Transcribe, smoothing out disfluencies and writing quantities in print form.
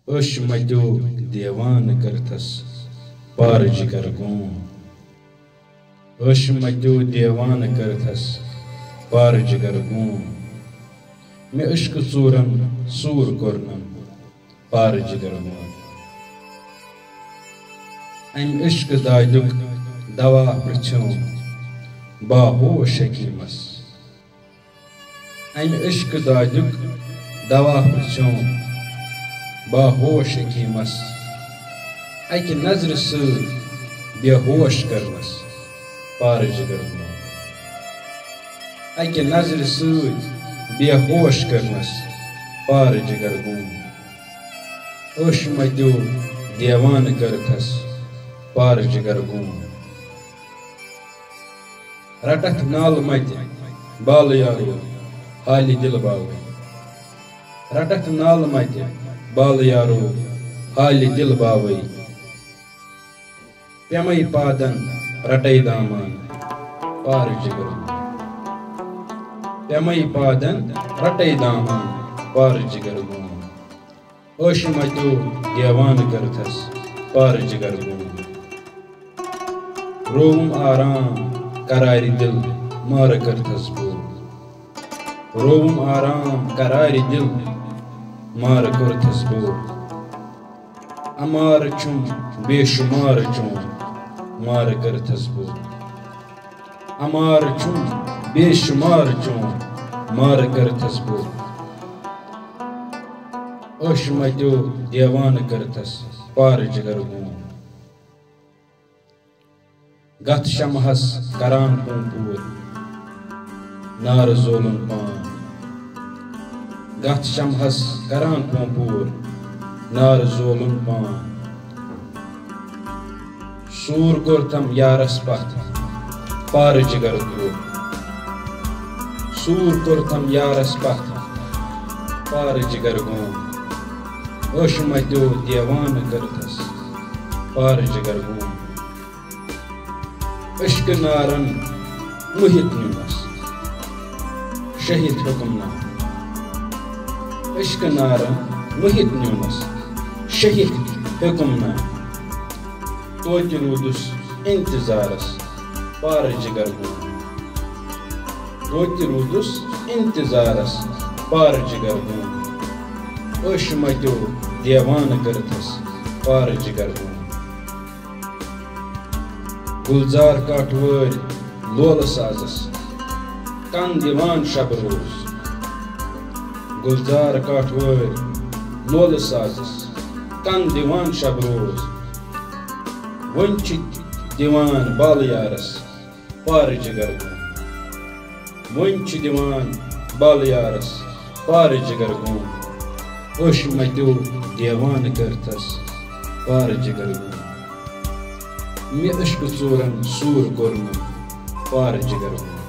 أش متیو دیوان کرتس پار جگر گون أش متیو دیوان کرتس پار جگر گون میں عشق ژورن سور کورنم پار جگر گون ام عشق دادیُک دوا پرٛژھِم باہوش حکیمس ام عشق دادیُک دوا پرٛژھِم باہوش حکیمس اکہِ نظرِ سۭتۍ بے ہوش کرنس پار جگر گون اکہِ نظرِ سۭتۍ بے ہوش کرنس پار جگر گون أش متیو دیوان کرتس پار جگر گون رٹت نال مت بال یارو حالِ دل باوے رٹت نال مت بال یارو حالِ دل باوے پیمے پادن رٹے دامان پار جگر گون پیمے پادن رٹے دامان پار جگر گون أش متیو دیوان کرتس پار جگر گون روم آرام قرار دل مار کرتس بو روم آرام قرار دل مار کرتس بو امار چون بے شمار چون مار کرتس بو امار چون بے شمار چون مار کرتس بو أش متیو دیوان کرتس پار جگر گون گتھ شمہس کران پوٗر نار زولن پان گتھ شمہس کران پوٗر نار زولن پان سور کوٚرتم یارس پتھ پار جگر گون سور کوٚرتم یارس پتھ پار جگر گون أش متیو دیوان کرتس پار جگر گون عشق نارن مہت نیونس شہید حکمنا عشق نارن مہت نیونس شہید حکمنا توتہِ روٗدُس انتظارس پار جگر گون توتہِ روٗدُس انتظارس پار جگر گون أش متیو دیوان کرتس پار جگر گون گلزار کاٹھوٲرۍ لولہٕ سازس کن دِوان شب روز گلزار کاٹھوٲرۍ لولہٕ سازس کن دِوان شب روز وۄنۍ چھِ دِوان بالہٕ یارس پار جگر گون وۄنۍ چھِ دِوان بالہٕ یارس پار جگر گون أش متیو دیوان کرتس پار جگر گون میں عشق ژورن سور کورنم پار جگر گون